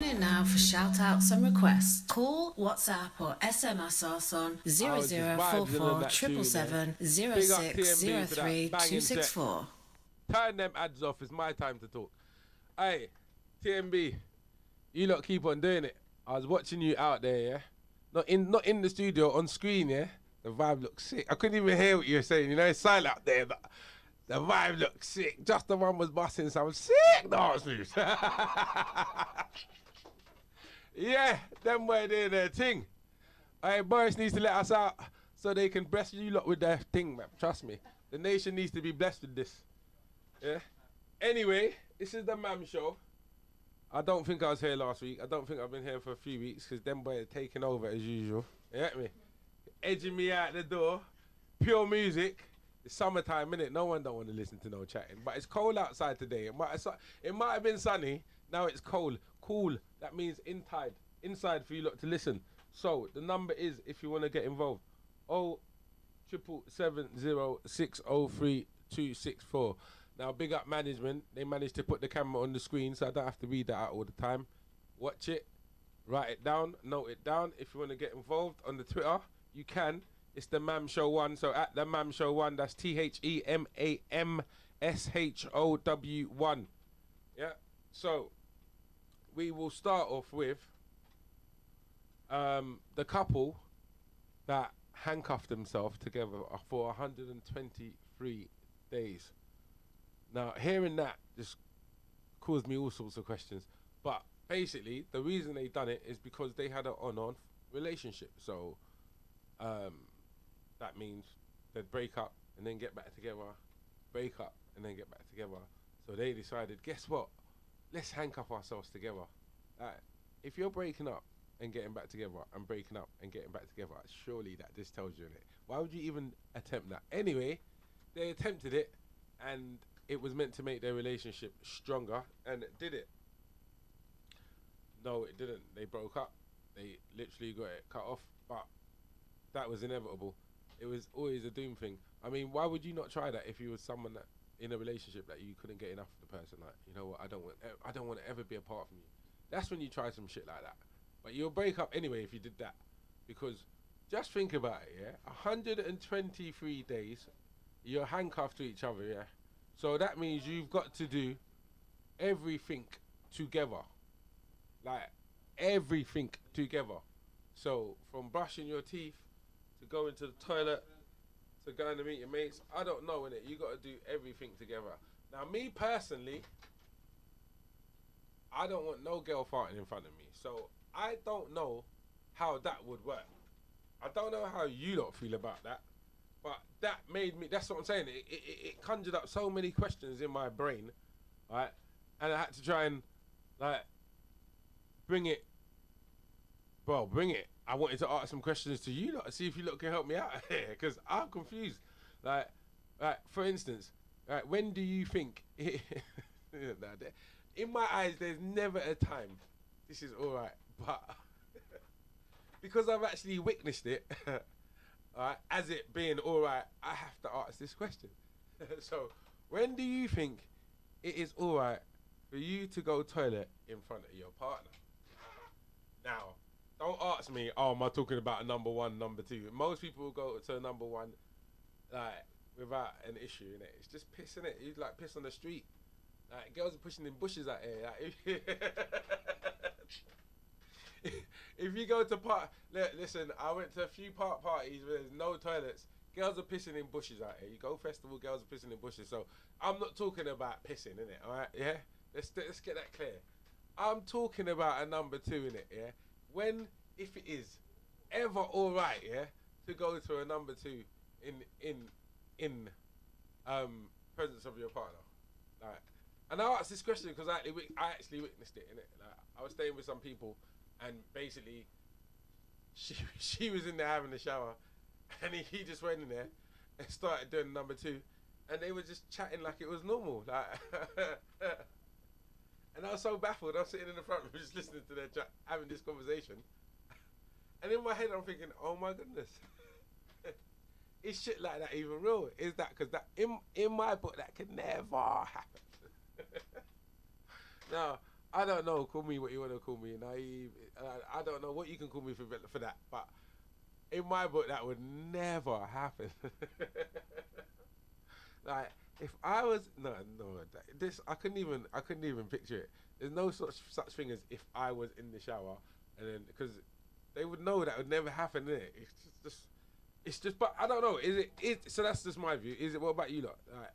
In now for shout outs and requests. Call, WhatsApp, or SMS us on I was just vibing on 0044 that tune there. 777 Big up TMB for that banging set. Turn them ads off. It's my time to talk. Hey, TMB, you lot keep on doing it. I was watching you out there, yeah. Not in the studio, on screen, yeah. The vibe looks sick. I couldn't even hear what you were saying. You know, it's silent out there. But the vibe looks sick. Just the one was busting some sick dance moves. Yeah, them way doing their thing. Hey, Boris needs to let us out so they can bless you lot with their thing, man. Trust me. The nation needs to be blessed with this. Yeah. Anyway, this is the Mam Show. I don't think I was here last week. I don't think I've been here for a few weeks because them boys are taking over as usual. You get me? Edging me out the door. Pure music. It's summertime, innit? No one don't want to listen to no chatting. But it's cold outside today. It might have been sunny. Now it's cold. Cool. That means inside for you lot to listen. So the number is, if you want to get involved, 0770603 Now big up management. They managed to put the camera on the screen, so I don't have to read that out all the time. Watch it, write it down, note it down. If you want to get involved on the Twitter, you can. It's the Mam Show 1. So at the Mam Show 1, that's THEMAMSHOW1. Yeah. So we will start off with the couple that handcuffed themselves together for 123 days. Now, hearing that just caused me all sorts of questions. But basically, the reason they done it is because they had an on-on relationship. So that means they'd break up and then get back together, break up and then get back together. So they decided, guess what? Let's handcuff ourselves together. If you're breaking up and getting back together and breaking up and getting back together, surely that just tells you in it. Why would you even attempt that? Anyway, they attempted it and it was meant to make their relationship stronger, and it did it. No, it didn't. They broke up. They literally got it cut off, but that was inevitable. It was always a doom thing. I mean, why would you not try that if you was someone that in a relationship that you couldn't get enough of the person? Like, you know what? I don't want to ever be apart from you. That's when you try some shit like that. But you'll break up anyway if you did that, because just think about it. Yeah, 123 days, you're handcuffed to each other. Yeah, so that means you've got to do everything together, like everything together. So from brushing your teeth to going to the toilet to going to meet your mates, I don't know, innit? You got to do everything together. Now, me personally, I don't want no girl farting in front of me, so I don't know how that would work. I don't know how you lot feel about that, but that made me. That's what I'm saying. It conjured up so many questions in my brain, right? And I had to try and like bring it. Bro, bring it. I wanted to ask some questions to you lot, see if you lot can help me out here, because I'm confused. Like, for instance, when do you think? In my eyes, there's never a time. This is all right, but because I've actually witnessed it, as it being all right, I have to ask this question. So, when do you think it is all right for you to go toilet in front of your partner? Now, don't ask me, oh, am I talking about a number one, number two? Most people will go to a number one, like, without an issue, innit? It's just piss, innit? You like piss on the street. Like, girls are pushing in bushes out here. Like, if you go to listen, I went to a few parties where there's no toilets. Girls are pissing in bushes out here. You go festival, girls are pissing in bushes. So I'm not talking about pissing, innit? All right, yeah. Let's get that clear. I'm talking about a number two, innit? Yeah. When, if it is ever all right, yeah, to go to a number two in presence of your partner, like. And I asked this question because I actually witnessed it, innit? Like, I was staying with some people, and basically, she was in there having a shower, and he just went in there and started doing number two, and they were just chatting like it was normal, like. And I was so baffled. I was sitting in the front room just listening to their chat, having this conversation, and in my head I'm thinking, oh my goodness, is shit like that even real? Is that because that in my book that could never happen? Now, I don't know. Call me what you want to call me, naive. I don't know what you can call me for that. But in my book, that would never happen. Like if I was this I couldn't even picture it. There's no such thing as if I was in the shower and then because they would know that would never happen. Innit? It's just. But I don't know. Is it? So that's just my view. Is it? What about you lot? Like,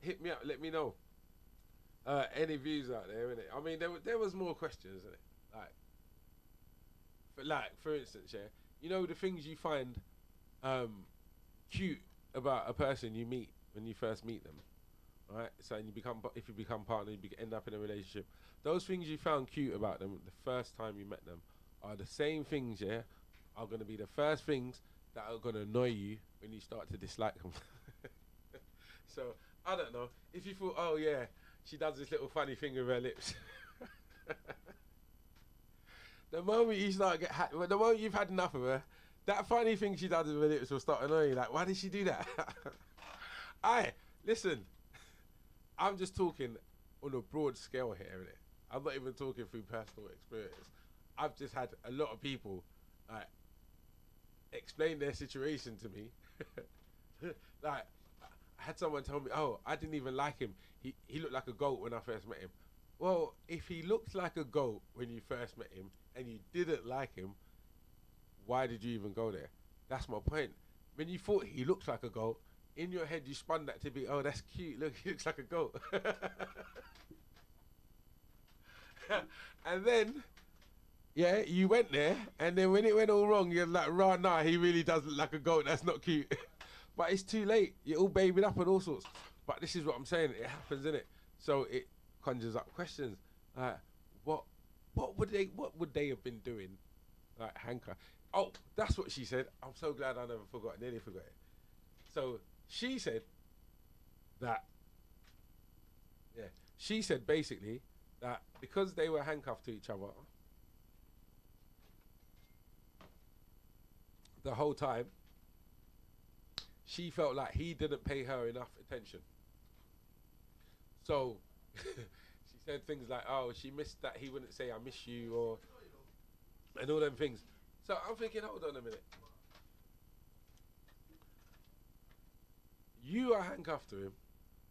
hit me up. Let me know. Any views out there? Innit? I mean, there was more questions. Innit? For instance, yeah. You know the things you find um, cute about a person you meet when you first meet them, right? So and if you become partner, end up in a relationship. Those things you found cute about them the first time you met them are the same things, yeah, are gonna be the first things that are gonna annoy you when you start to dislike them. So I don't know if you thought, oh yeah, she does this little funny thing with her lips. The moment you start the moment you've had enough of her, that funny thing she does with her lips will start annoying you. Like, why did she do that? Aye, listen, I'm just talking on a broad scale here, innit? I'm not even talking through personal experience. I've just had a lot of people like explain their situation to me. Like, I had someone tell me, "Oh, I didn't even like him. He looked like a goat when I first met him." Well, if he looked like a goat when you first met him and you didn't like him, why did you even go there? That's my point. When you thought he looked like a goat, in your head you spun that to be, oh, that's cute. Look, he looks like a goat. And then, yeah, you went there, and then when it went all wrong, you're like, right, nah, he really does look like a goat. That's not cute. But it's too late. You're all babied up and all sorts. But this is what I'm saying. It happens, innit? So it conjures up questions. What, what would they have been doing? Like Hanka. Oh, that's what she said. I'm so glad I never forgot. Nearly forgot it. So she said that. Yeah, she said basically that because they were handcuffed to each other the whole time, she felt like he didn't pay her enough attention. So she said things like, "Oh, she missed that he wouldn't say I miss you," or and all them things. So I'm thinking, hold on a minute. You are handcuffed to him,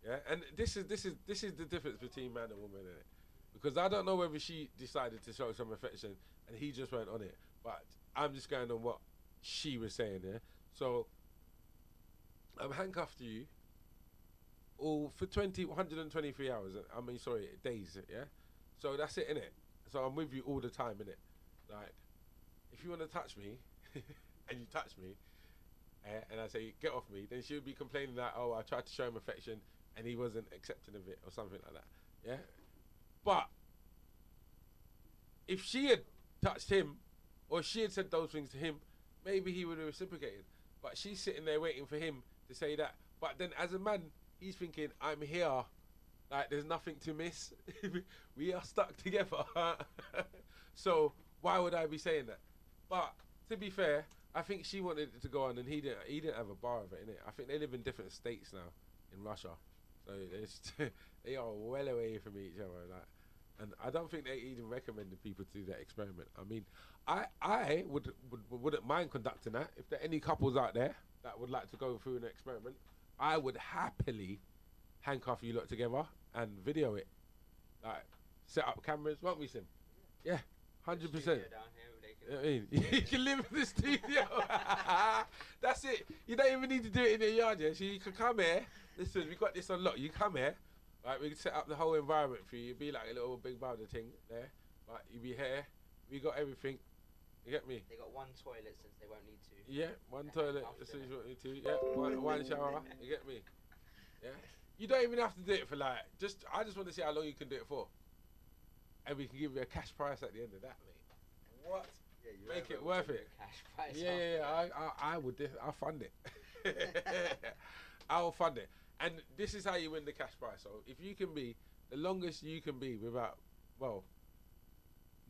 yeah, and this is the difference between man and woman, innit? Because I don't know whether she decided to show some affection and he just went on it, but I'm just going on what she was saying there. So I'm handcuffed to you all for 123 hours. I mean, sorry, days, yeah. So that's it, innit? So I'm with you all the time, innit? Like, if you want to touch me, and you touch me, and I say get off me, then she would be complaining that, oh, I tried to show him affection and he wasn't accepting of it or something like that. Yeah. But if she had touched him or she had said those things to him, maybe he would have reciprocated. But she's sitting there waiting for him to say that. But then as a man, he's thinking, I'm here. Like, there's nothing to miss. We are stuck together. So why would I be saying that? But to be fair, I think she wanted it to go on, and he didn't. He didn't have a bar of it, innit? I think they live in different states now in Russia, so they are well away from each other. Like, and I don't think they even recommended people to do that experiment. I mean, I wouldn't mind conducting that. If there are any couples out there that would like to go through an experiment, I would happily handcuff you lot together and video it. Like, set up cameras, won't we, Sim? Yeah, 100%. You know what I mean? You can live in the studio. That's it. You don't even need to do it in your yard, yeah? So you can come here. Listen, we got this on lock. You come here. Right, we can set up the whole environment for you. You'd be like a little big brother thing there. Right, you be here. We got everything. You get me? They got one toilet since they won't need to. Yeah, one toilet since you won't need to. Yeah, one shower. You get me? Yeah. You don't even have to do it for like, I just want to see how long you can do it for. And we can give you a cash price at the end of that, mate. What? Yeah, make it worth it. Cash price. Yeah. I would. I'll fund it. I'll fund it. And this is how you win the cash prize. So if you can be the longest you can be without,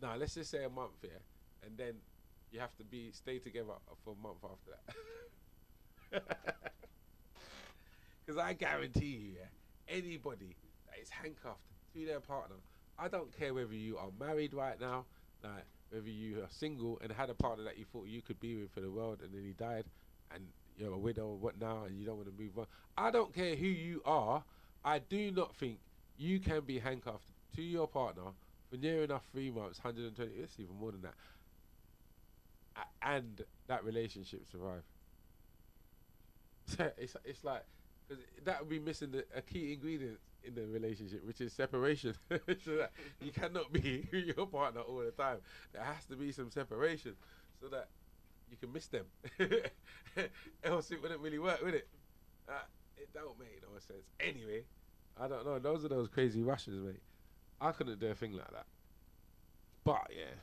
let's just say a month here, and then you have to stay together for a month after that. Because I guarantee you, anybody that is handcuffed to their partner I don't care whether you are married right now, like whether you are single and had a partner that you thought you could be with for the world, and then he died, and you're a widow or what now, and you don't want to move on. I don't care who you are. I do not think you can be handcuffed to your partner for near enough 3 months, 120. It's even more than that, and that relationship survive. It's like, because that would be missing a key ingredient in the relationship, which is separation. So that you cannot be your partner all the time. There has to be some separation so that you can miss them. Else it wouldn't really work, would it? It don't make no sense. Anyway, I don't know. Those are those crazy Russians, mate. I couldn't do a thing like that. But yeah.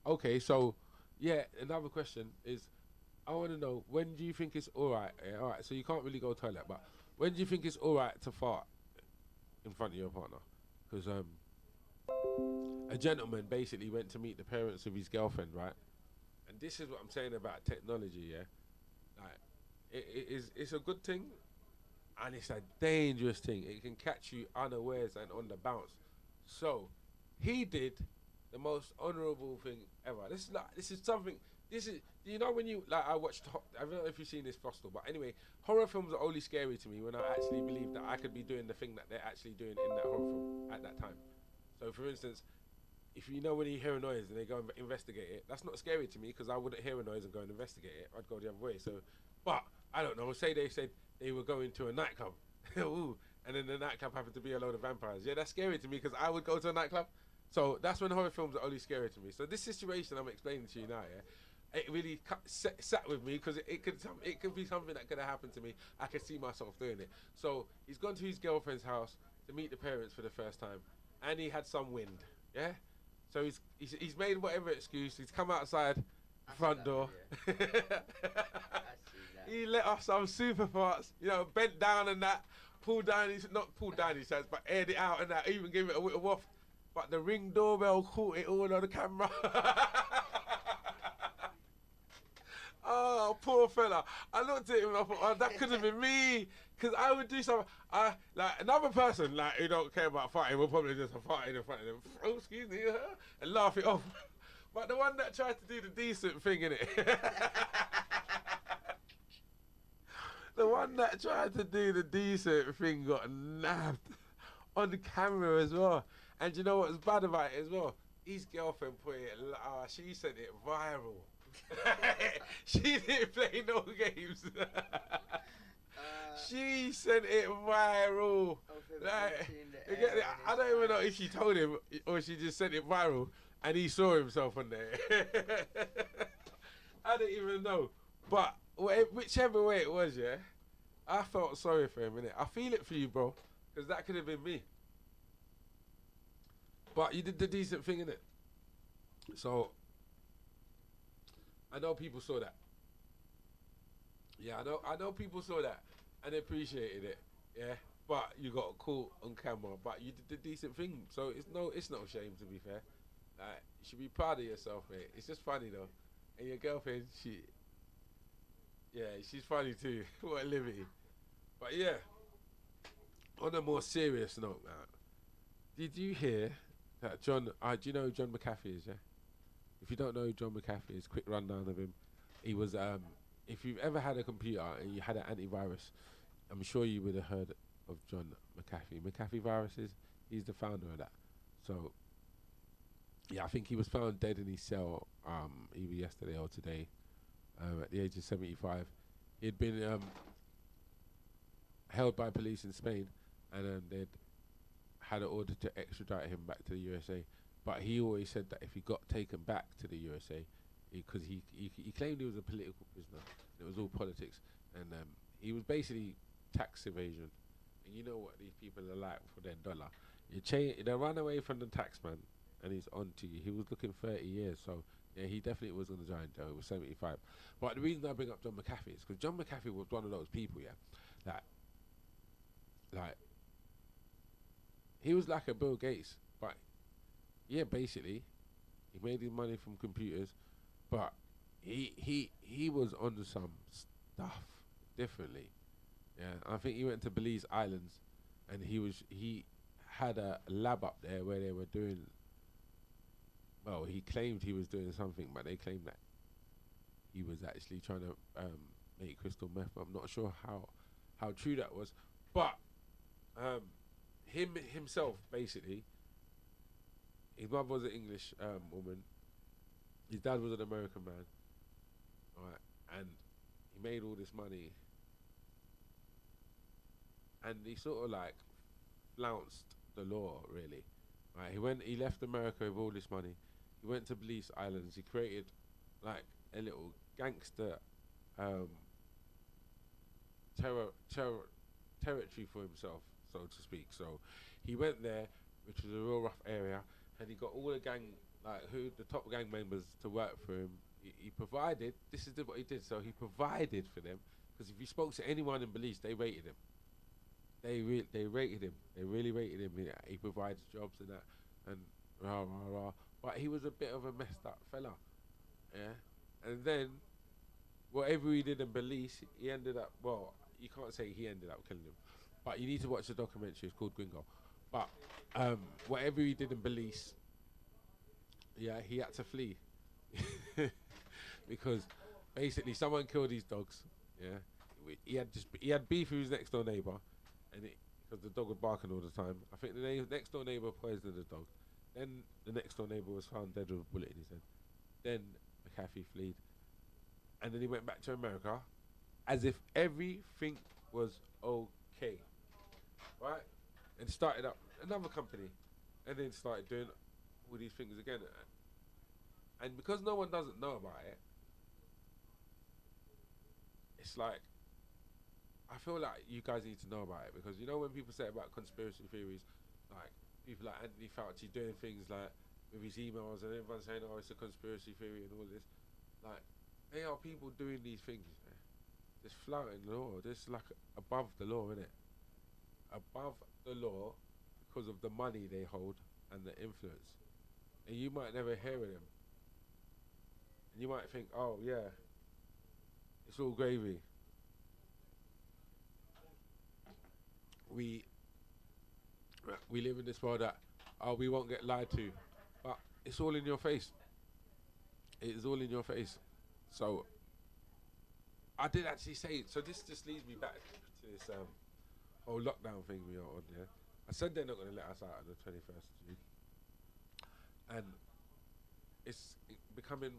Okay, so yeah, another question is, I want to know, when do you think it's alright? Yeah, alright, so you can't really go toilet, but when do you think it's alright to fart in front of your partner? Because a gentleman basically went to meet the parents of his girlfriend, right? And this is what I'm saying about technology, yeah? Like, it's a good thing, and it's a dangerous thing. It can catch you unawares and on the bounce. So, he did the most honourable thing ever. This is something. This is, you know, when you, like, I watched, I don't know if you've seen this, Frostal, but anyway, horror films are only scary to me when I actually believe that I could be doing the thing that they're actually doing in that horror film at that time. So, for instance, if you know when you hear a noise and they go and investigate it, that's not scary to me because I wouldn't hear a noise and go and investigate it. I'd go the other way. So, but I don't know. Say they said they were going to a nightclub, ooh, and then the nightclub happened to be a load of vampires. Yeah, that's scary to me because I would go to a nightclub. So that's when horror films are only scary to me. So this situation I'm explaining to you now, yeah, it really sat with me because it could be something that could have happened to me. I could see myself doing it. So he's gone to his girlfriend's house to meet the parents for the first time, and he had some wind. Yeah, so he's made whatever excuse. He's come outside front door. He let off some super farts. You know, bent down and that, pulled down his not pulled down his hands, but aired it out and that. Even gave it a little waft. But the Ring doorbell caught it all on the camera. Oh, poor fella. I looked at him and I thought, oh, that could have been me. Because I would do something. Like, another person, like, who don't care about fighting will probably just fight in front of them. Oh, excuse me. And laugh it off. But the one that tried to do the decent thing, innit? The one that tried to do the decent thing got nabbed on the camera as well. And you know what was bad about it as well? His girlfriend put it, she sent it viral. She didn't play no games. She sent it viral. Like, I don't even know if she told him or she just sent it viral and he saw himself on there. I don't even know. But whichever way it was, yeah, I felt sorry for him, innit? I feel it for you, bro, because that could have been me. But you did the decent thing, innit? So, I know people saw that. Yeah, I know people saw that and appreciated it. Yeah, but you got caught on camera. But you did the decent thing, so it's no shame, to be fair. Like, you should be proud of yourself, mate. It's just funny though. And your girlfriend, she's funny too. What a liberty. But yeah, on a more serious note, man, did you hear that John? Do you know who John McAfee is? Yeah. If you don't know who John McAfee is, quick rundown of him. He was, if you've ever had a computer and you had an antivirus, I'm sure you would have heard of John McAfee. McAfee Viruses, he's the founder of that. So, yeah, I think he was found dead in his cell either yesterday or today at the age of 75. He'd been held by police in Spain and they'd had an order to extradite him back to the USA. But he always said that if he got taken back to the USA, because he claimed he was a political prisoner, it was all politics, and he was basically tax evasion. And you know what these people are like for their dollar. They run away from the taxman, and he's on to you. He was looking 30 years, so yeah, he definitely was going to join jail. He was 75. But the reason I bring up John McAfee is because John McAfee was one of those people, yeah, that, like, he was like a Bill Gates, but yeah, basically, he made his money from computers, but he was onto some stuff differently. Yeah, I think he went to Belize Islands, and he had a lab up there where they were doing. Well, he claimed he was doing something, but they claimed that he was actually trying to make crystal meth. I'm not sure how true that was, but um, him himself basically, his mother was an English woman. His dad was an American man, right? And he made all this money, and he sort of like flounced the law, really. Right? He left America with all this money. He went to Belize Islands. He created like a little gangster um, territory for himself, so to speak. So he went there, which was a real rough area, and he got all the the top gang members to work for him. He provided. This is what he did. So he provided for them, because if you spoke to anyone in Belize, they rated him. They rated him. They really rated him. He provides jobs and that, and rah rah rah. But he was a bit of a messed up fella, yeah. And then whatever he did in Belize, he ended up. Well, you can't say he ended up killing him, but you need to watch the documentary. It's called Gringo. But whatever he did in Belize, yeah, he had to flee because basically someone killed his dogs. Yeah, he had beef with his next door neighbor, and because the dog was barking all the time. I think the next door neighbor poisoned the dog. Then the next door neighbor was found dead with a bullet in his head. Then McAfee fled, and then he went back to America, as if everything was okay, right? And started up another company, and then started doing all these things again. And because no one doesn't know about it, it's like, I feel like you guys need to know about it, because you know when people say about conspiracy theories, like people like Anthony Fauci doing things like with his emails, and everyone's saying, oh, it's a conspiracy theory and all this. Like, they are people doing these things, man. Just flouting the law. Just like above the law, innit? Above the law, because of the money they hold and the influence. And you might never hear of them. And you might think, oh yeah, it's all gravy. We live in this world that, oh, we won't get lied to, but it's all in your face. It is all in your face. So I did actually say. So this just leads me back to this whole lockdown thing we are on. Yeah, I said they're not going to let us out on the 21st of June, and it's becoming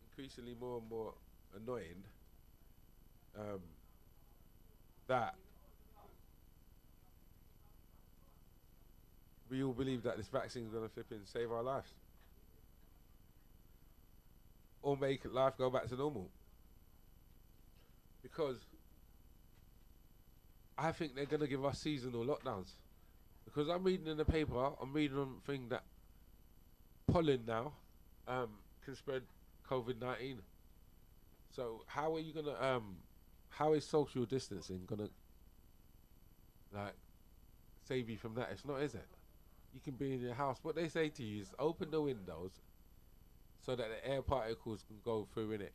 increasingly more and more annoying that we all believe that this vaccine is going to flip and save our lives, or make life go back to normal. Because I think they're going to give us seasonal lockdowns. Because I'm reading in the paper, I'm reading on a thing that pollen now can spread COVID-19. So how are you going to, how is social distancing going to, like, save you from that? It's not, is it? You can be in your house. What they say to you is open the windows so that the air particles can go through in it,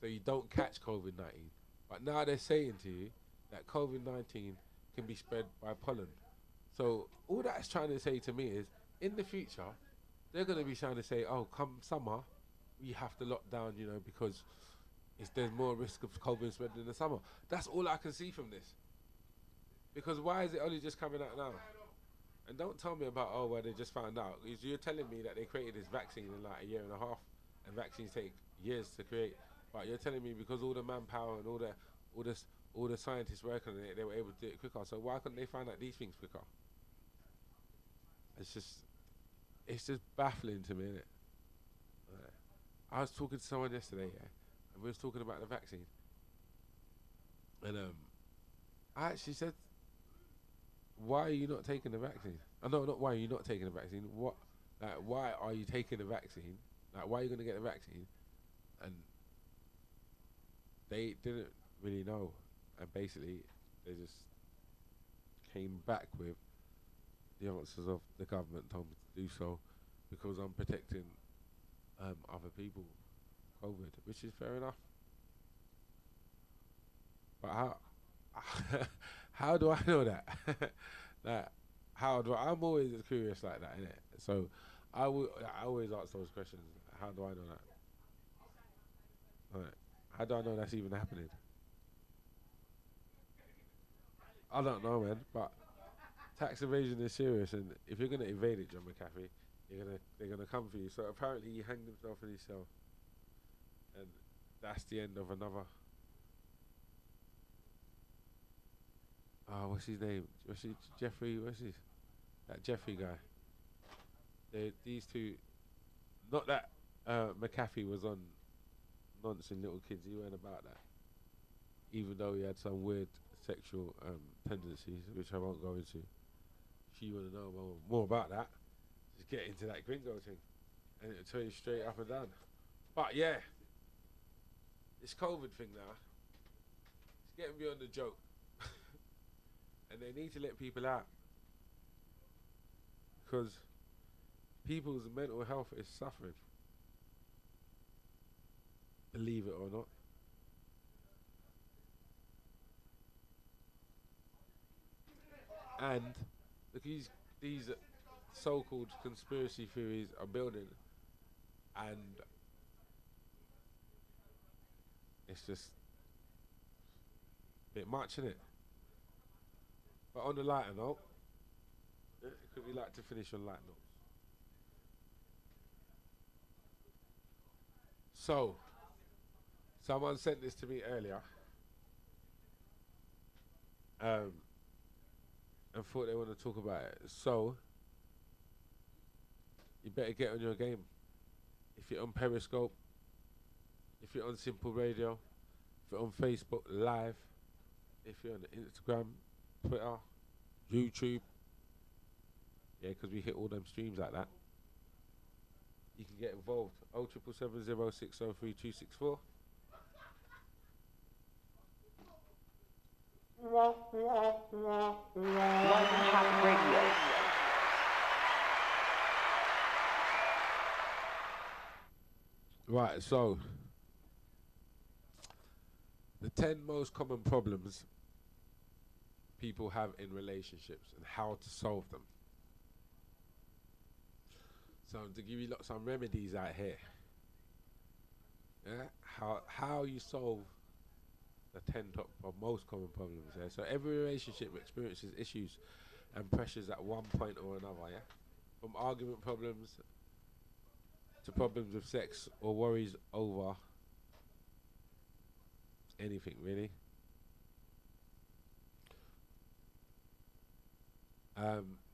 so you don't catch COVID-19. But now they're saying to you that COVID-19 can be spread by pollen. So all that's trying to say to me is, in the future, they're going to be trying to say, oh, come summer, we have to lock down, you know, because there's more risk of COVID spreading in the summer. That's all I can see from this. Because why is it only just coming out now? And don't tell me about, oh, well, they just found out. You're telling me that they created this vaccine in like a year and a half, and vaccines take years to create. But you're telling me because all the manpower and all the scientists working on it, they were able to do it quicker. So why couldn't they find out these things quicker? It's just baffling to me, isn't it? I was talking to someone yesterday, yeah, and we was talking about the vaccine, and I actually said, why are you not taking the vaccine? No, not why are you not taking the vaccine. What, like, why are you taking the vaccine? Like, why are you going to get the vaccine? And they didn't really know, and basically they just came back with the answers of the government told me to do so because I'm protecting other people, COVID, which is fair enough. But how how do I know that? That How do I'm always curious like that, innit? So I always ask those questions. How do I know that? Right. How do I know that's even happening? I don't know, man. But tax evasion is serious, and if you're gonna evade it, John McAfee, they're gonna come for you. So apparently he hanged himself in his cell, and that's the end of another. What's his name? What's he, Jeffrey? What's his? That Jeffrey guy. These two. Not that McAfee was on nonsense little kids. He weren't about that. Even though he had some weird sexual tendencies, which I won't go into. If you want to know more about that, just get into that gringo thing, and it'll tell you straight up and down. But yeah, this COVID thing now, it's getting beyond the joke, and they need to let people out because people's mental health is suffering. Believe it or not. And look, these so-called conspiracy theories are building, and it's just a bit much, isn't it? But on the lighter note, could we like to finish on light notes? So, someone sent this to me earlier, and thought they want to talk about it. So, you better get on your game. If you're on Periscope, if you're on Simple Radio, if you're on Facebook Live, if you're on Instagram, Twitter, YouTube, yeah, because we hit all them streams like that. You can get involved. 07770603264. Live Chat Radio. Right, so the 10 most common problems people have in relationships and how to solve them. So to give you some remedies out here, yeah, how you solve the 10 top of most common problems. Yeah, so every relationship experiences issues and pressures at one point or another. Yeah, from argument problems to problems with sex or worries over anything really.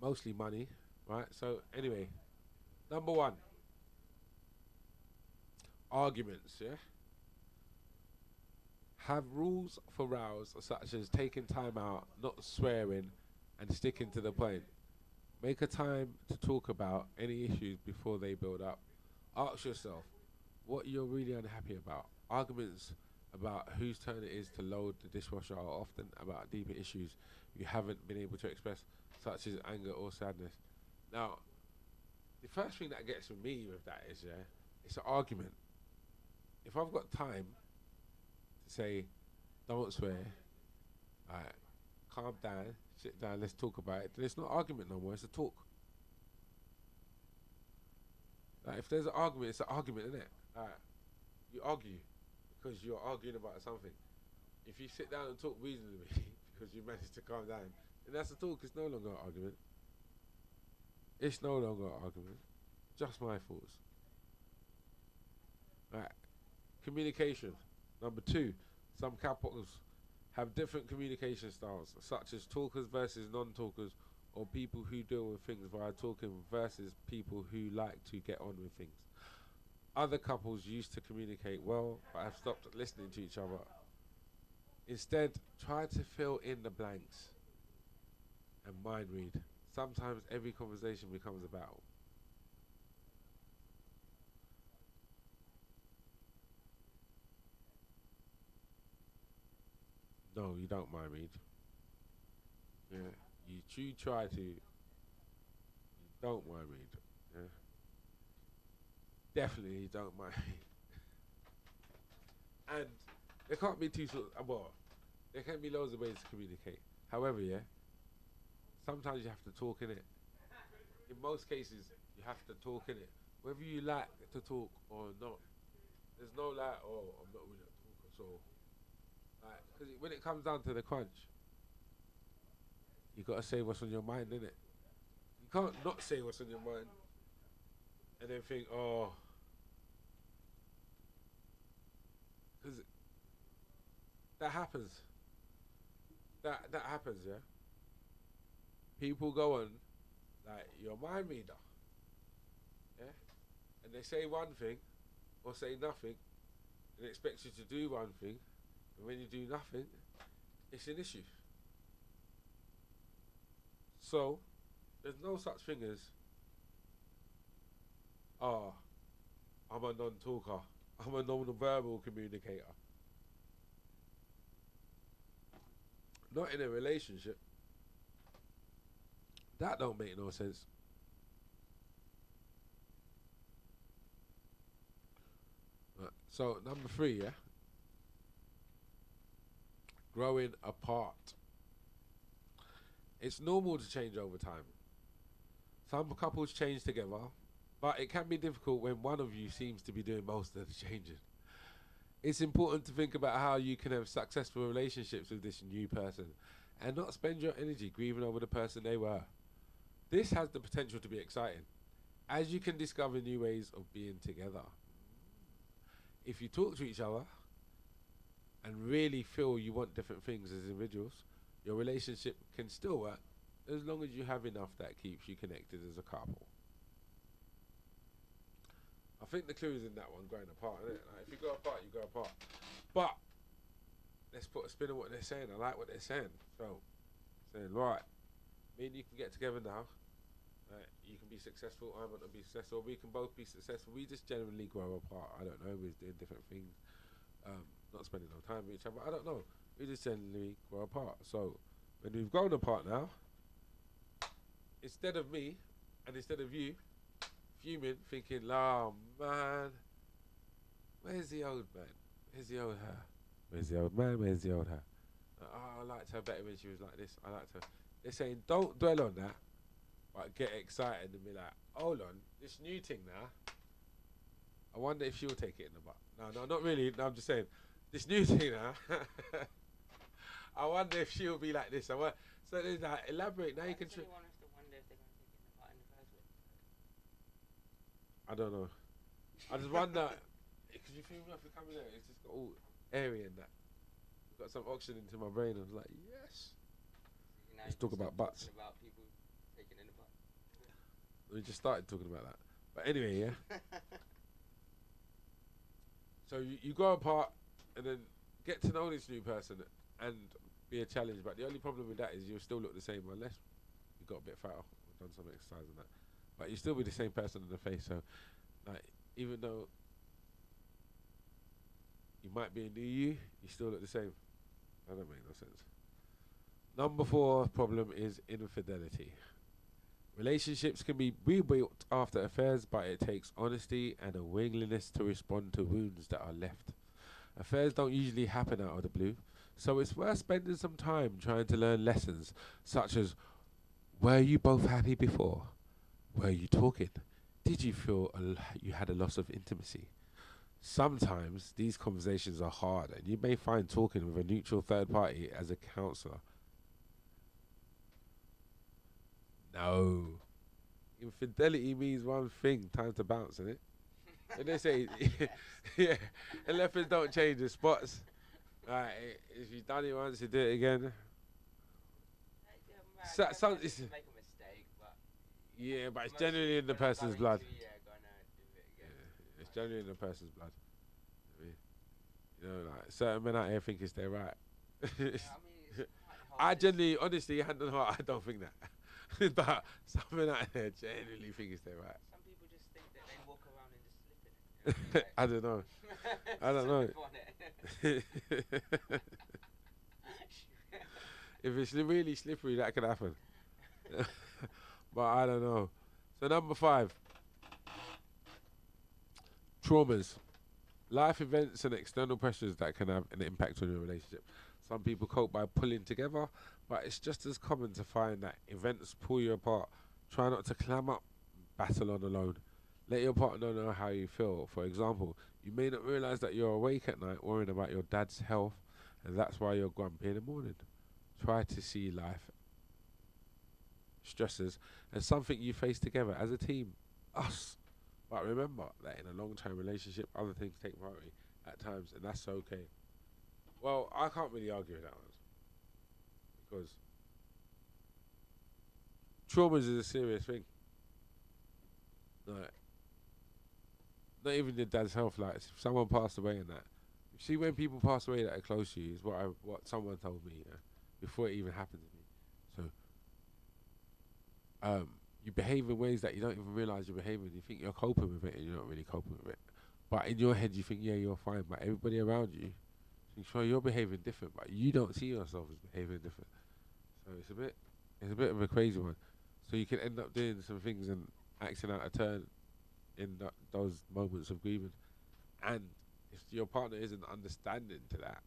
Mostly money, right? So anyway, number one, arguments. Yeah, have rules for rows such as taking time out, not swearing, and sticking to the point. Make a time to talk about any issues before they build up. Ask yourself what you're really unhappy about. Arguments about whose turn it is to load the dishwasher are often about deeper issues you haven't been able to express, such as anger or sadness. Now, the first thing that gets with me with that is, yeah, it's an argument. If I've got time to say, don't swear, alright, calm down, sit down, let's talk about it, then it's not argument no more, it's a talk. Like, if there's an argument, it's an argument, isn't it? You argue because you're arguing about something. If you sit down and talk reasonably because you managed to calm down, then that's a talk. It's no longer an argument. It's no longer an argument. Just my thoughts. Right. Communication. Number 2, some couples have different communication styles, such as talkers versus non-talkers, or people who deal with things via talking versus people who like to get on with things. Other couples used to communicate well, but have stopped listening to each other. Instead, try to fill in the blanks and mind read. Sometimes every conversation becomes a battle. No, you don't mind read. Yeah, you try to. You don't mind read. Yeah, definitely you don't mind read. And there can't be two sorts. Well, there can be loads of ways to communicate. However, yeah, sometimes you have to talk in it. In most cases, you have to talk in it, whether you like to talk or not. There's no like, oh, I'm not really a talker, so like, because when it comes down to the crunch, you gotta say what's on your mind, innit? You can't not say what's on your mind and then think, oh, because that happens. That happens, yeah. People go on like your mind reader, yeah, and they say one thing or say nothing, and expect you to do one thing, and when you do nothing, it's an issue. So there's no such thing as, oh, I'm a non-talker, I'm a non-verbal communicator. Not in a relationship. That don't make no sense. Right. So number 3, yeah, growing apart. It's normal to change over time. Some couples change together, but it can be difficult when one of you seems to be doing most of the changing. It's important to think about how you can have successful relationships with this new person and not spend your energy grieving over the person they were. This has the potential to be exciting, as you can discover new ways of being together. If you talk to each other and really feel you want different things as individuals, your relationship can still work as long as you have enough that keeps you connected as a couple. I think the clue is in that one, going apart, isn't it? Like, if you go apart, you go apart. But let's put a spin on what they're saying. I like what they're saying. So, saying, right, me and you can get together now. Right, you can be successful, I want to be successful. We can both be successful. We just generally grow apart. I don't know. We're doing different things. Not spending no time with each other. I don't know. We just generally grow apart. So, when we've grown apart now, instead of me and instead of you fuming, thinking, oh man, where's the old man? Where's the old her? Where's the old man? Where's the old her? Oh, I liked her better when she was like this. I liked her. They're saying, don't dwell on that, but get excited and be like, hold on, this new thing now, I wonder if she'll take it in the butt. No, not really. No, I'm just saying, this new thing now, I wonder if she'll be like this. So there's like, elaborate. Now you can. Anyone has to wonder if they're going to take it in the butt in the first place. I don't know. I just wonder, because you feel me off the coming out, it's just got all airy and that. Got some oxygen into my brain. I was like, yes. So Let's talk about butts. About people taking it in the butt. We just started talking about that. But anyway, yeah. So you go apart and then get to know this new person and be a challenge. But the only problem with that is you'll still look the same unless you got a bit fatter or done some exercise and that. But you still be the same person in the face. So, like, even though you might be a new you still look the same. That don't make no sense. Number 4 problem is infidelity. Relationships can be rebuilt after affairs, but it takes honesty and a willingness to respond to wounds that are left. Affairs don't usually happen out of the blue, so it's worth spending some time trying to learn lessons such as, were you both happy before? Were you talking? Did you feel you had a loss of intimacy? Sometimes these conversations are hard, and you may find talking with a neutral third party as a counsellor. No. Infidelity means one thing, time to bounce, innit? And they say, yeah, and leopards don't change the spots. Right, if you've done it once, you do it again. Make a mistake, but yeah, but it's generally in the person's blood. Yeah, gonna do it again. Yeah, it's generally in the person's blood. I mean, you know, like certain men out here think it's their right. Yeah, I mean, it's quite I hard. generally, honestly, hand on heart, I don't think that. But some men out there genuinely think it's their right. Some people just think that they walk around and just slip it. I don't know. I don't know. If it's really slippery, that could happen. But I don't know. So number 5. Traumas. Life events and external pressures that can have an impact on your relationship. Some people cope by pulling together, but it's just as common to find that events pull you apart. Try not to clam up, battle on alone. Let your partner know how you feel. For example, you may not realize that you're awake at night worrying about your dad's health, and that's why you're grumpy in the morning. Try to see life stresses as something you face together as a team, us. But remember that in a long-term relationship, other things take priority at times, and that's okay. Well, I can't really argue with that one because traumas is a serious thing. Like, not even your dad's health. Like, if someone passed away and that, you see, when people pass away that are close to you, is what someone told me, yeah, before it even happened to me. So, you behave in ways that you don't even realize you're behaving. You think you're coping with it, and you're not really coping with it. But in your head, you think, yeah, you're fine. But everybody around you thinks, sure, you're behaving different, but you don't see yourself as behaving different. So it's a bit of a crazy one. So you can end up doing some things and acting out of turn in those moments of grieving. And if your partner isn't understanding to that,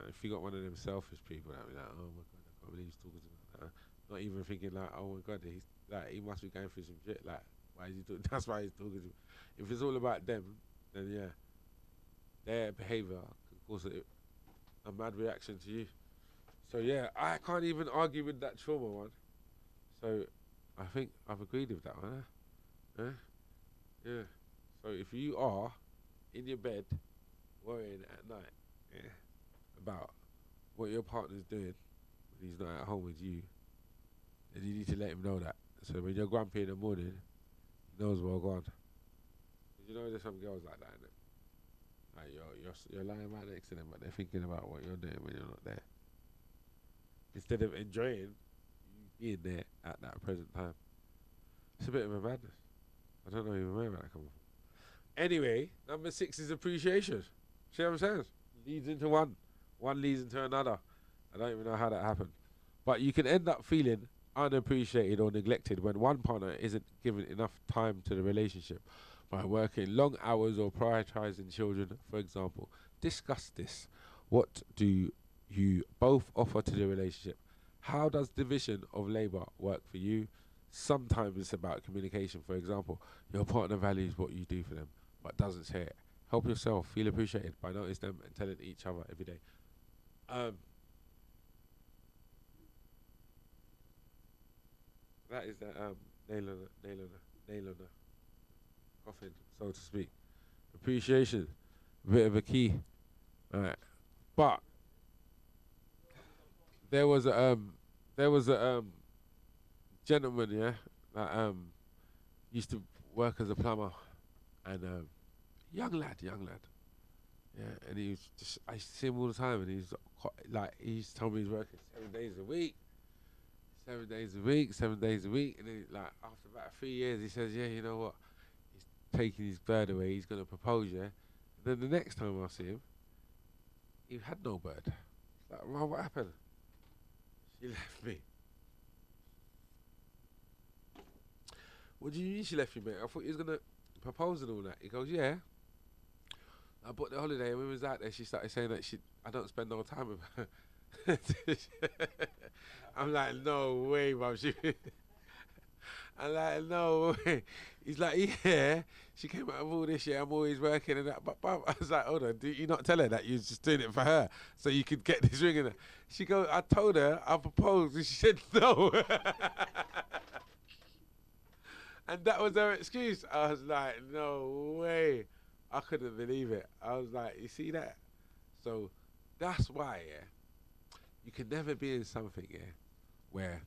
if you got one of them selfish people that be like, oh my god, I can't believe he's talking to me like that. Not even thinking like, oh my god, he's like, he must be going through some shit. Like, why is he doing? That's why he's talking to me. If it's all about them, then yeah, their behaviour can cause a mad reaction to you. So yeah, I can't even argue with that trauma one. So I think I've agreed with that one. Yeah. So if you are in your bed worrying at night, yeah, about what your partner's doing when he's not at home with you, then you need to let him know that. So when you're grumpy in the morning, he knows well gone. 'Cause you know there's some girls like that, innit? Like you're lying right next to them, but they're thinking about what you're doing when you're not there. Instead of enjoying you being there at that present time. It's a bit of a madness. I don't know even where that comes from. Anyway, number 6 is appreciation. See what I'm saying? Leads into one. One leads into another. I don't even know how that happened. But you can end up feeling unappreciated or neglected when one partner isn't given enough time to the relationship by working long hours or prioritizing children, for example. Discuss this. What do you both offer to the relationship? How does division of labor work for you? Sometimes it's about communication. For example, your partner values what you do for them, but doesn't say it. Help yourself feel appreciated by noticing them and telling each other every day. That is the nail on the coffin, so to speak. Appreciation, a bit of a key. Alright. But there was a gentleman, yeah, that used to work as a plumber, and young lad, yeah, and he was just, I used to see him all the time, and he's like, he used to tell me he's working 7 days a week, 7 days a week, 7 days a week, and then like after about 3 years, he says, yeah, you know what, he's taking his bird away, he's gonna propose, yeah. And then the next time I see him, he had no bird. Like, well, what happened? She left me. What do you mean she left you, mate? I thought he was gonna propose and all that. He goes, yeah. I booked the holiday, and when we was out there, she started saying that I don't spend no time with her. I'm like, no way, bro. I'm like, no way. He's like, yeah. She came out of all this year. I'm always working and that. But I was like, hold on. Did you not tell her that you was just doing it for her so you could get this ring in her? She goes, I told her I proposed, and she said no. And that was her excuse. I was like, no way. I couldn't believe it. I was like, you see that? So that's why, yeah, you can never be in something, yeah, where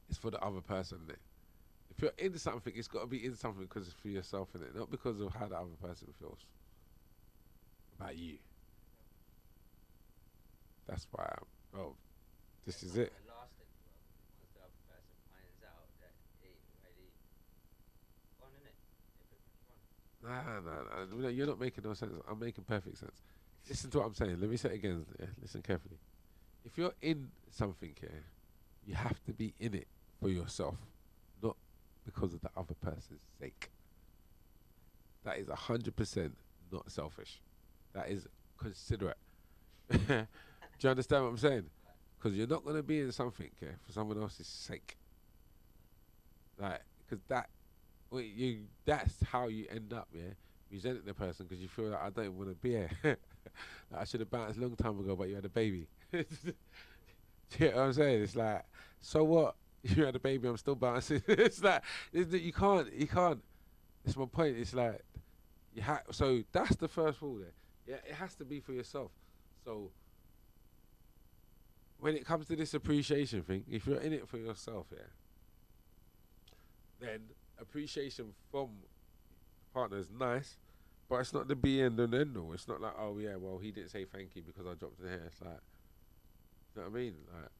it's for the other person, innit? If you're in something, it's got to be in something because it's for yourself, innit? Not because of how the other person feels about you. That's why this is it. The last thing as well, once the other person finds out that they really gone in it, they pretty much gone. Nah. You're not making no sense. I'm making perfect sense. Listen to what I'm saying. Let me say it again. Yeah? Listen carefully. If you're in something here, you have to be in it for yourself, not because of the other person's sake. That is 100% not selfish. That is considerate. Do you understand what I'm saying? Because you're not gonna be in something, yeah, for someone else's sake. Like, because that's how you end up, yeah, resenting the person because you feel like I don't want to be here. Like, I should have bounced a long time ago, but you had a baby. Do you know what I'm saying? It's like, so what? You had a baby, I'm still bouncing. It's like, you can't. It's my point. It's like, so that's the first rule there. Yeah, it has to be for yourself. So when it comes to this appreciation thing, if you're in it for yourself, yeah, then appreciation from partner is nice, but it's not the be end and end all. It's not like, oh yeah, well he didn't say thank you because I dropped the hair. It's like, you know what I mean? Like,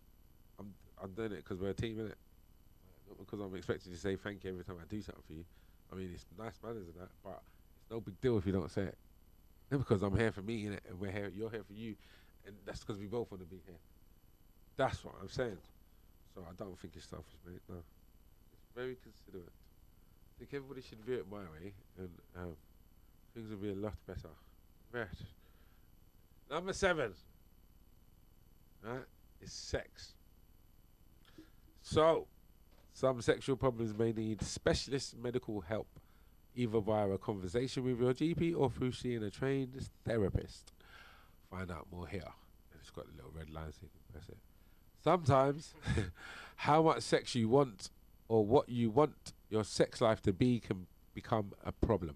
I'm doing it because we're a team, innit? Like, not because I'm expected to say thank you every time I do something for you. I mean, it's nice manners and that, but it's no big deal if you don't say it. Not because I'm here for me, innit? And you're here for you, and that's because we both want to be here. That's what I'm saying. So I don't think it's selfish, mate. No, it's very considerate. I think everybody should view it my way, and things will be a lot better. Right. Number 7, right, is sex. So, some sexual problems may need specialist medical help, either via a conversation with your GP or through seeing a trained therapist. Find out more here. And it's got a little red line so you can press it. Sometimes, how much sex you want or what you want your sex life to be can become a problem.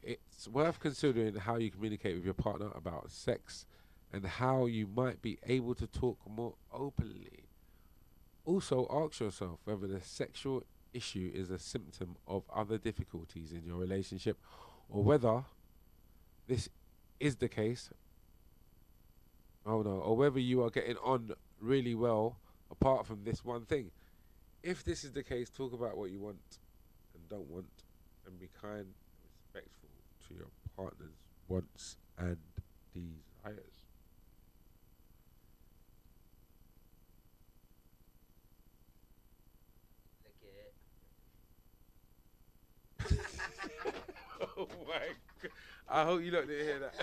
It's worth considering how you communicate with your partner about sex and how you might be able to talk more openly. Also, ask yourself whether the sexual issue is a symptom of other difficulties in your relationship or whether this is the case. Oh no, or whether you are getting on really well apart from this one thing. If this is the case, talk about what you want and don't want and be kind and respectful to your partner's wants and desires. Lick it. Oh my God. I hope you lot didn't hear that.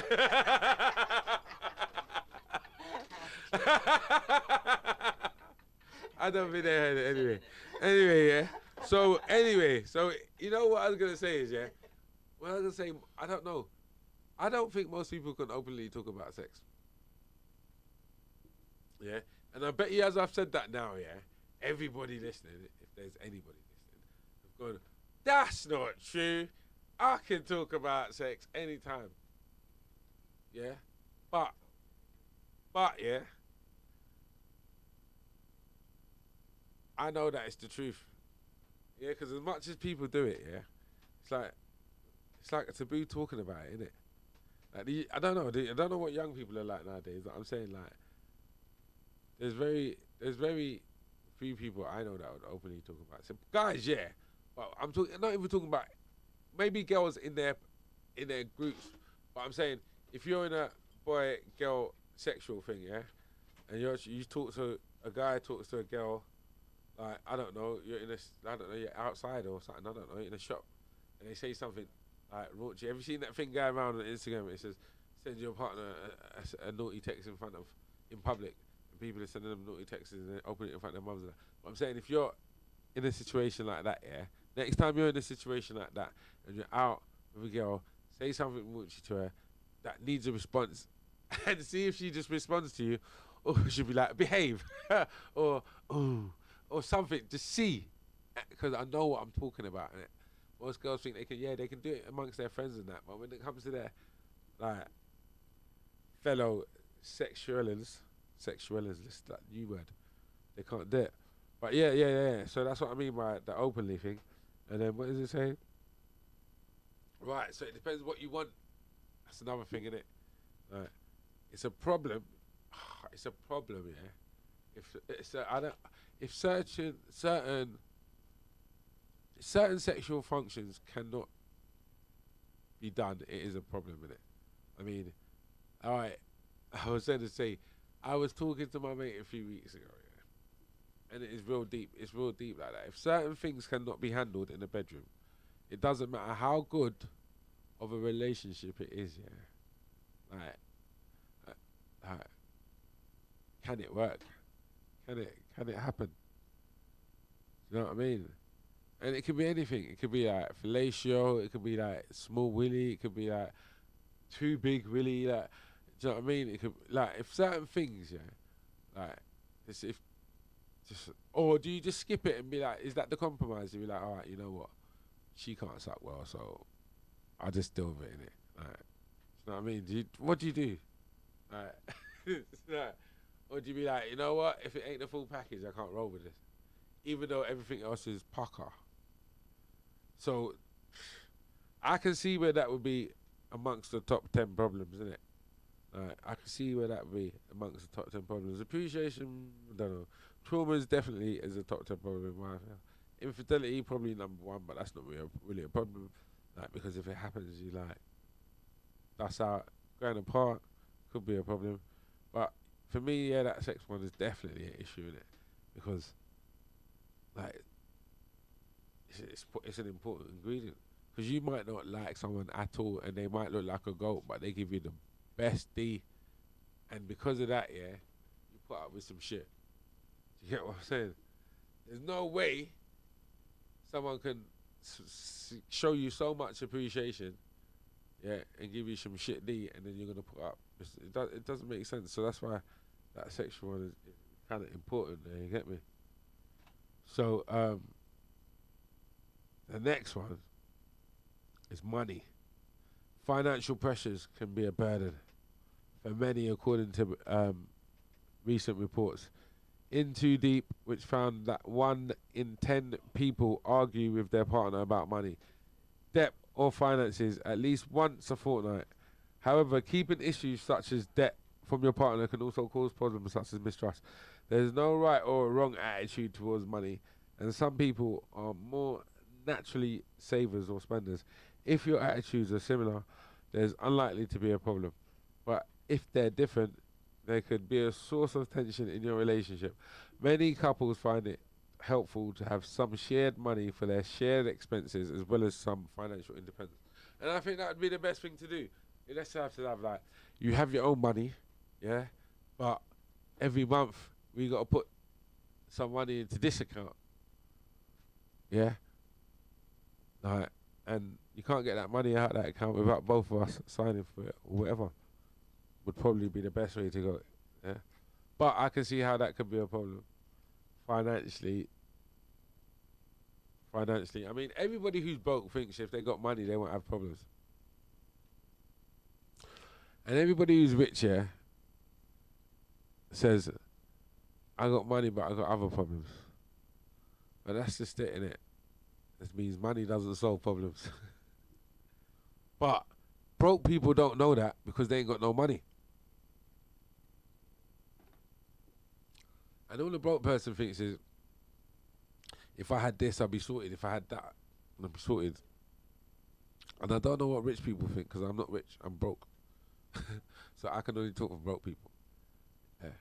I don't think they heard it anyway. Anyway, yeah. So you know what I was gonna say is, yeah. What I was gonna say, I don't know. I don't think most people can openly talk about sex. Yeah, and I bet you, as I've said that now, yeah, everybody listening, if there's anybody listening, have gone, that's not true. I can talk about sex anytime. Yeah, but yeah, I know that it's the truth. Yeah, because as much as people do it, yeah, it's like a taboo talking about it, innit? Like I don't know. I don't know what young people are like nowadays. But I'm saying, like, there's very few people I know that would openly talk about it. So guys, yeah, but I'm not even talking about maybe girls in their groups. But I'm saying if you're in a boy girl sexual thing, yeah, and you talk to a guy talks to a girl, like, I don't know, you're you're outside or something, I don't know, in a shop, and they say something like raunchy. Have you seen that thing going around on Instagram? It says, send your partner a naughty text in public, and people are sending them naughty texts and then open it in front of their mums and that. But I'm saying, if you're in a situation like that, yeah, next time you're in a situation like that and you're out with a girl, say something raunchy to her that needs a response, and see if she just responds to you, or she'll be like, behave, or ooh, or something. Just see, because I know what I'm talking about. Innit? Most girls think they can do it amongst their friends and that, but when it comes to their like fellow sexualins, this that new word, they can't do it. But yeah. So that's what I mean by the openly thing. And then what does it say? Right. So it depends what you want. That's another thing, innit? Like, it's a problem. It's a problem, yeah. If certain sexual functions cannot be done, it is a problem, innit? I mean, all right. I was going to say, I was talking to my mate a few weeks ago, yeah, and it is real deep. It's real deep like that. If certain things cannot be handled in the bedroom, it doesn't matter how good of a relationship it is, yeah. Like, can it work? Can it happen? You know what I mean? And it could be anything. It could be like fellatio. It could be like small willy. It could be like too big willy. Like, do you know what I mean? It could like if certain things, yeah, like it's if just or do you just skip it and be like, is that the compromise? You be like, all right, you know what? She can't suck well, so I just deal with it in it. Like, you know what I mean? What do you do? Like, like, or do you be like, you know what? If it ain't the full package, I can't roll with this, even though everything else is pucker. So I can see where that would be amongst the top 10 problems, isn't it? I can see where that would be amongst the top 10 problems. Appreciation, I don't know. Trauma is definitely is a top 10 problem in my opinion. Infidelity probably number one, but that's not really a problem. Like because if it happens, you like that's out going apart could be a problem. But for me, yeah, that sex one is definitely an issue in it because like it's an important ingredient because you might not like someone at all and they might look like a goat, but they give you the best D, and because of that, yeah, you put up with some shit. Do you get what I'm saying? There's no way someone can show you so much appreciation, yeah, and give you some shit D, and then you're gonna put up. It doesn't make sense. So that's why that sexual one is kind of important. There, you get me? So the next one is money. Financial pressures can be a burden for many, according to recent reports. In Too Deep, which found that 1 in 10 people argue with their partner about money, debt, or finances at least once a fortnight. However, keeping issues such as debt from your partner can also cause problems such as mistrust. There is no right or wrong attitude towards money, and some people are more naturally savers or spenders. If your attitudes are similar, there's unlikely to be a problem. But if they're different, there could be a source of tension in your relationship. Many couples find it helpful to have some shared money for their shared expenses as well as some financial independence. And I think that would be the best thing to do. You just have to have like, you have your own money, yeah, but every month we got to put some money into this account, yeah, like, and you can't get that money out of that account without both of us signing for it or whatever. Would probably be the best way to go, yeah. But I can see how that could be a problem financially. I mean, everybody who's broke thinks if they got money, they won't have problems. And everybody who's rich, yeah, says, I got money, but I got other problems. But that's just it, innit? This means money doesn't solve problems. But broke people don't know that because they ain't got no money. And all the broke person thinks is, if I had this, I'd be sorted. If I had that, I'd be sorted. And I don't know what rich people think because I'm not rich. I'm broke. So I can only talk for broke people. Yeah.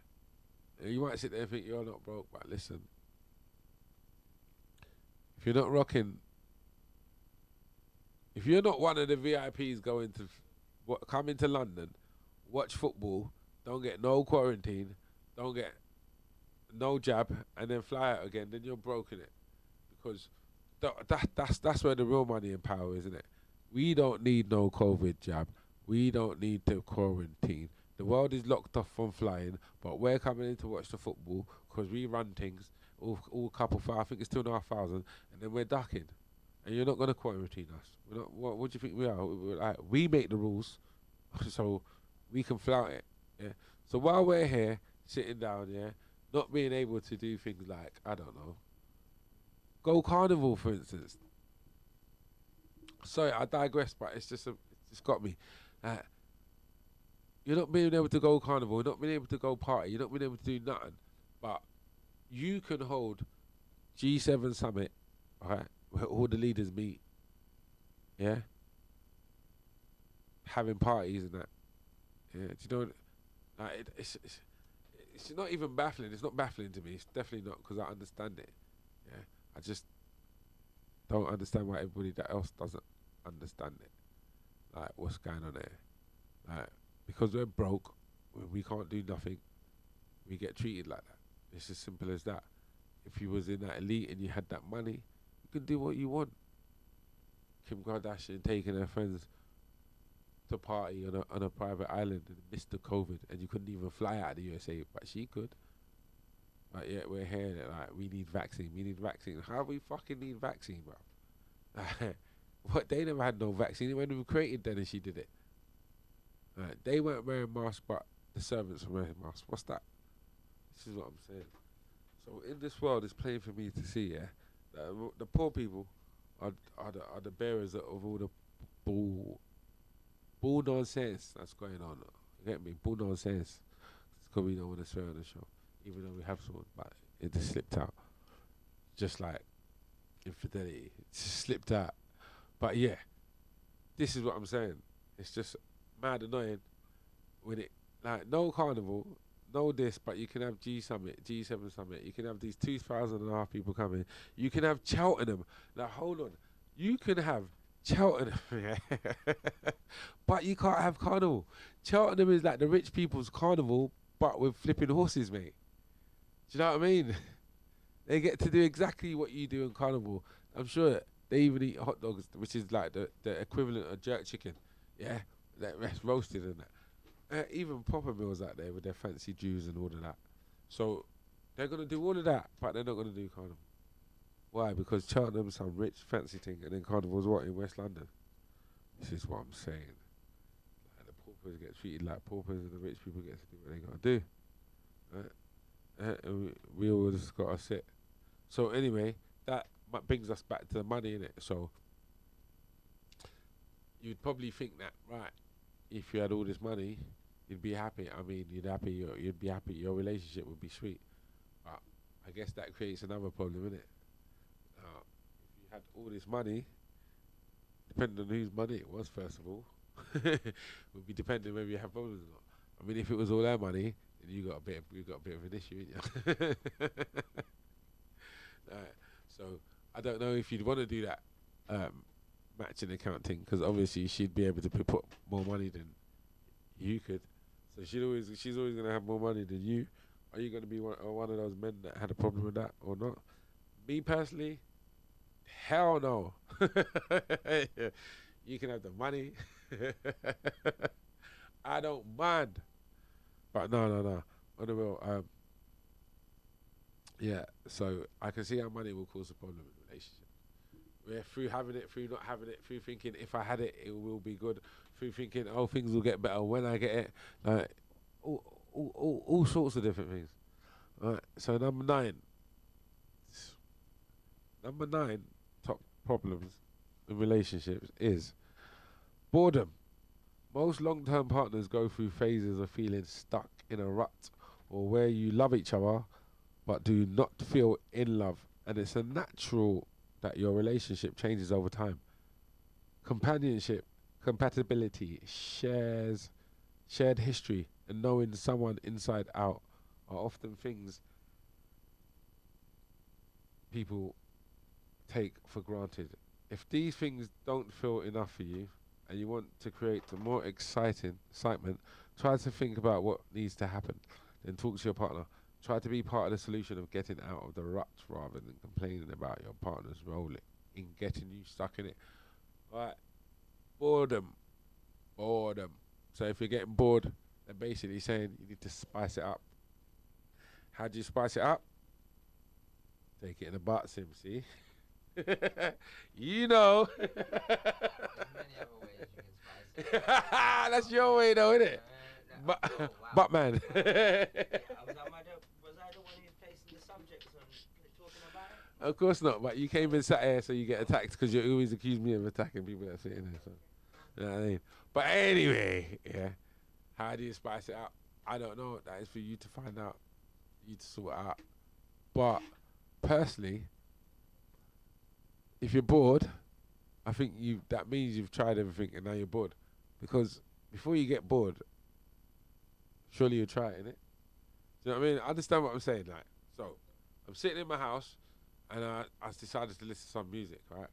And you might sit there and think you're not broke, but listen. If you're not rocking, if you're not one of the VIPs going to come into London, watch football, don't get no quarantine, don't get no jab, and then fly out again, then you're broke in it. Because that's where the real money and power is, isn't it? We don't need no COVID jab. We don't need to quarantine. The world is locked off from flying, but we're coming in to watch the football because we run things, all couple for, I think it's 2,500, and then we're ducking. And you're not going to quarantine us. We're not, what do you think we are? We make the rules, so we can flout it. Yeah. So while we're here, sitting down, yeah, not being able to do things like, I don't know, go carnival, for instance. Sorry, I digress, but it's just got me. You're not being able to go carnival, you're not being able to go party, you're not being able to do nothing. But you can hold G7 summit, alright, where all the leaders meet. Yeah? Having parties and that. Yeah, do you know, like it's not even baffling. It's not baffling to me. It's definitely not because I understand it. Yeah, I just don't understand why everybody that else doesn't understand it. like what's going on there. Like because we're broke, we can't do nothing. We get treated like that. It's as simple as that. If you was in that elite and you had that money, you could do what you want. Kim Kardashian taking her friends to party on a private island and missed the COVID, and you couldn't even fly out of the USA, but she could. But yeah, we're hearing it like we need vaccine. We need vaccine. How we fucking need vaccine, bro? What, they never had no vaccine. They went created then and she did it. They weren't wearing masks, but the servants were wearing masks. What's that? This is what I'm saying. So in this world, it's plain for me to see, yeah, that the poor people are the bearers of all the bull nonsense that's going on. You get me? Bull nonsense. Because we don't want to swear on the show, even though we have sworn, but it just slipped out. Just like infidelity, it just slipped out. But yeah, this is what I'm saying. It's just mad annoying when it, like, no carnival, no this, but you can have G Summit, G7 Summit. You can have these 2,500 people coming. You can have Cheltenham. Now hold on, you can have Cheltenham, but you can't have carnival. Cheltenham is like the rich people's carnival, but with flipping horses, mate. Do you know what I mean? They get to do exactly what you do in carnival. I'm sure they even eat hot dogs, which is like the equivalent of jerk chicken. Yeah, that's roasted and that. Even proper meals out there with their fancy Jews and all of that. So they're gonna do all of that, but they're not gonna do carnival. Why? Because Cheltenham's some rich fancy thing, and then carnival's what in West London. This is what I'm saying. Like the paupers get treated like paupers, and the rich people get to do what they gotta do. Right? And we all just gotta sit. So anyway, that brings us back to the money, innit? So you'd probably think that, right? If you had all this money, you'd be happy. I mean, you'd be happy. Your relationship would be sweet. But I guess that creates another problem, innit? If you had all this money, depending on whose money it was, first of all, would be depending whether you have problems or not. I mean, if it was all their money, then you got a bit of an issue, ain't you? Right. So I don't know if you'd want to do that matching account thing, because obviously she'd be able to put more money than you could. So she's always gonna have more money than you. Are you gonna be one of those men that had a problem with that or not? Me personally, hell no. You can have the money. I don't mind. But no. On the real, yeah. So I can see how money will cause a problem in a relationship. Where through having it, through not having it, through thinking if I had it, it will be good. Through thinking, oh, things will get better when I get it. Like all sorts of different things. Alright. So number nine, top problems in relationships is boredom. Most long-term partners go through phases of feeling stuck in a rut, or where you love each other but do not feel in love, and it's a natural that your relationship changes over time. Companionship, compatibility, shared history, and knowing someone inside out are often things people take for granted. If these things don't feel enough for you, and you want to create a more excitement, try to think about what needs to happen. Then talk to your partner. Try to be part of the solution of getting out of the rut rather than complaining about your partner's role in getting you stuck in it. Alright. Boredom. So if you're getting bored, they're basically saying you need to spice it up. How do you spice it up? Take it in a butt, Sim, see? You know. There's many other ways you can spice it. That's your way though, isn't it? Wow. But man. Was I the one who's placing the subject on talking about it? Of course not, but you came and sat here so you get attacked, because you always accuse me of attacking people that sit in there. So, you know what I mean? But anyway, yeah. How do you spice it up? I don't know. That is for you to find out. You to sort out. But personally, if you're bored, I think that means you've tried everything and now you're bored. Because before you get bored, surely you'll try it, innit? Do you know what I mean? I understand what I'm saying. Like, so I'm sitting in my house and I decided to listen to some music, right?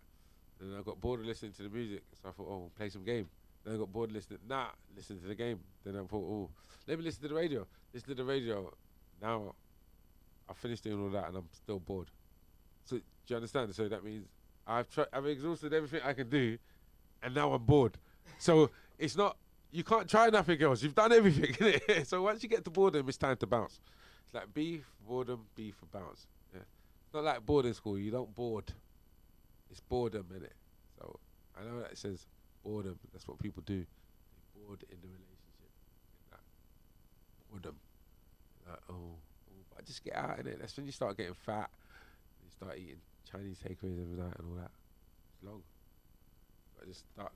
And I got bored of listening to the music, so I thought, oh, we'll play some game. Then I got bored listening. Nah, listen to the game. Then I thought, oh, let me listen to the radio. Listen to the radio. Now I finished doing all that and I'm still bored. So do you understand? So that means I've exhausted everything I can do, and now I'm bored. So it's not, you can't try nothing else. You've done everything. Innit? So once you get to boredom, it's time to bounce. It's like B for boredom, B for bounce. Yeah. It's not like boarding school. You don't board. It's boredom, innit? So I know that it says boredom. That's what people do. They bored in the relationship. Like boredom. Like, but just get out in it. That's when you start getting fat. You start eating Chinese takeaways every night and all that. It's long. But just stuck.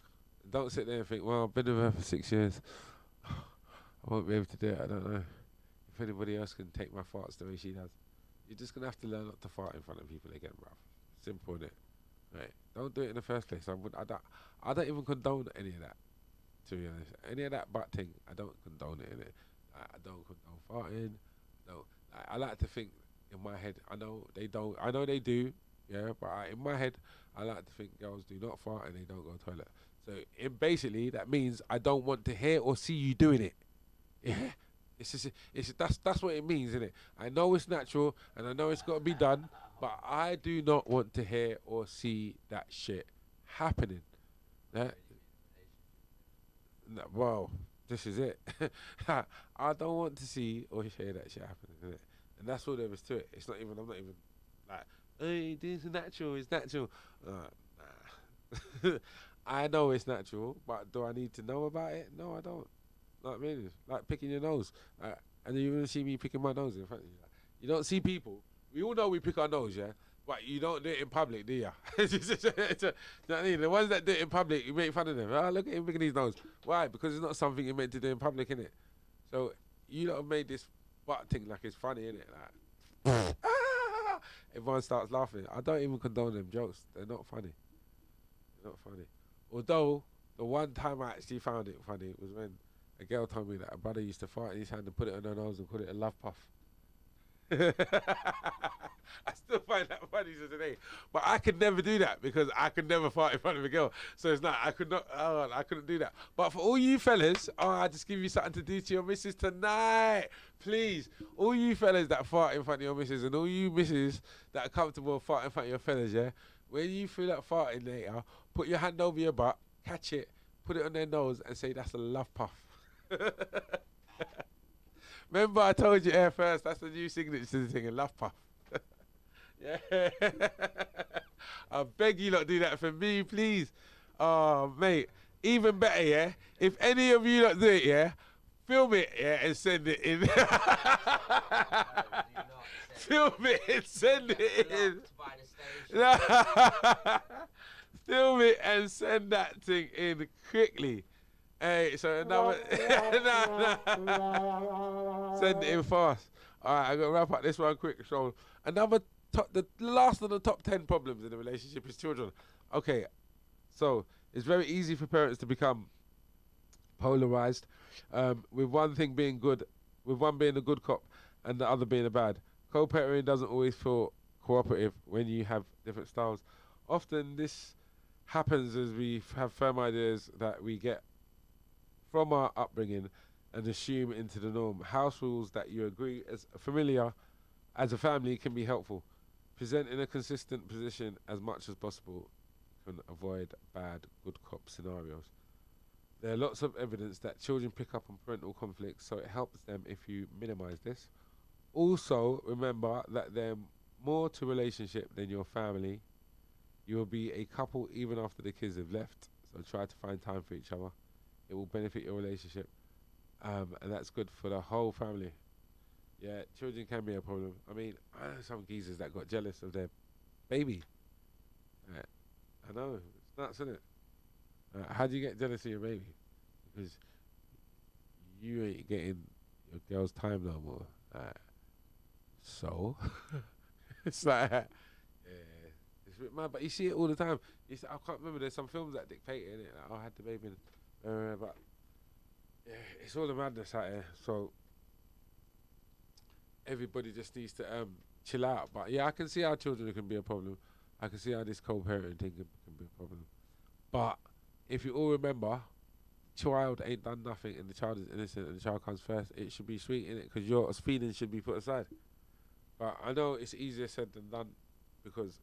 Don't sit there and think, well, I've been with her for 6 years. I won't be able to do it. I don't know if anybody else can take my farts the way she does. You're just gonna have to learn not to fart in front of people again, bruv. Simple, innit? Right? Don't do it in the first place. I don't even condone any of that. To be honest, any of that butt thing, I don't condone it. Innit? I don't condone farting. No, I like to think in my head. I know they don't. I know they do. Yeah, but in my head, I like to think girls do not fart and they don't go to the toilet. So basically that means I don't want to hear or see you doing it. Yeah, that's what it means, isn't it? I know it's natural and I know it's got to be done, but I do not want to hear or see that shit happening. Yeah. No, well, this is it. I don't want to see or hear that shit happening, innit? And that's all there is to it. It's not even. I'm not even like, hey, this is natural. It's natural. Nah. I know it's natural, but do I need to know about it? No, I don't. Like really, like picking your nose. And you're gonna see me picking my nose in front of you. Like, you don't see people. We all know we pick our nose, yeah. But you don't do it in public, do you? You know what I mean? The ones that do it in public, you make fun of them. Oh, look at him picking his nose. Why? Because it's not something you're meant to do in public, innit? So you lot have made this butt thing like it's funny, innit? Like, everyone starts laughing. I don't even condone them jokes. They're not funny. They're not funny. Although, the one time I actually found it funny was when a girl told me that a brother used to fart in his hand and put it on her nose and call it a love puff. I still find that funny to today, but I could never do that because I could never fart in front of a girl. So it's not, I couldn't do that. But for all you fellas, I just give you something to do to your missus tonight, please. All you fellas that fart in front of your missus and all you misses that are comfortable farting in front of your fellas, yeah. When you feel like farting later, put your hand over your butt, catch it, put it on their nose, and say that's a love puff. Remember I told you air first, that's the new signature to the thing, a love puff. Yeah. I beg you lot do that for me, please. Oh, mate. Even better, yeah? If any of you lot do it, yeah? Film it, yeah, and send it in. Film it and send it in. Film it and send that thing in quickly. Hey, so another send it in fast. Alright, I gotta wrap up this one quick. So the last of the top 10 problems in a relationship is children. Okay, so it's very easy for parents to become polarized, with one thing being good, with one being a good cop and the other being a bad. Co-parenting doesn't always feel cooperative when you have different styles. Often this happens as we have firm ideas that we get from our upbringing and assume into the norm. House rules that you agree as familiar as a family can be helpful. Presenting a consistent position as much as possible can avoid bad good cop scenarios. There are lots of evidence that children pick up on parental conflicts, so it helps them if you minimize this. Also, remember that they're more to relationship than your family. You will be a couple even after the kids have left, so try to find time for each other. It will benefit your relationship, and that's good for the whole family. Yeah, children can be a problem. I mean, I know some geezers that got jealous of their baby. I know, it's nuts, isn't it? How do you get jealous of your baby? Because you ain't getting your girl's time no more. So, it's like, yeah, it's a bit mad, but you see it all the time. I can't remember, there's some films that dictate it, innit? Like, I had the baby, but yeah, it's all the madness out here. So, everybody just needs to chill out. But yeah, I can see how children can be a problem. I can see how this co-parenting can be a problem. But if you all remember, child ain't done nothing and the child is innocent and the child comes first, it should be sweet, innit? Because your feelings should be put aside. But I know it's easier said than done because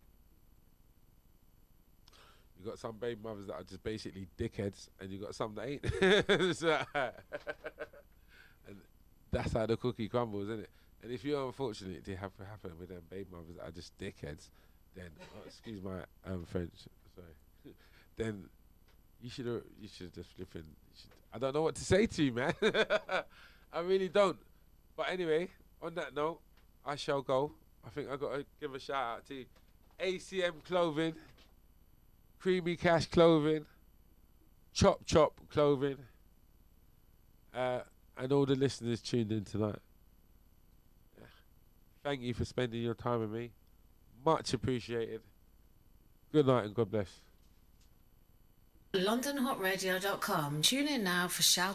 you got some baby mothers that are just basically dickheads and you got some that ain't. So, and that's how the cookie crumbles, isn't it? And if you're unfortunate to have to happen with them baby mothers that are just dickheads, then excuse my French, sorry. Then you should just flipping. I don't know what to say to you, man. I really don't. But anyway, on that note, I shall go. I think I got to give a shout out to ACM Clothing, Creamy Cash Clothing, Chop Chop Clothing, and all the listeners tuned in tonight. Thank you for spending your time with me. Much appreciated. Good night and God bless. LondonHotRadio.com. Tune in now for Shout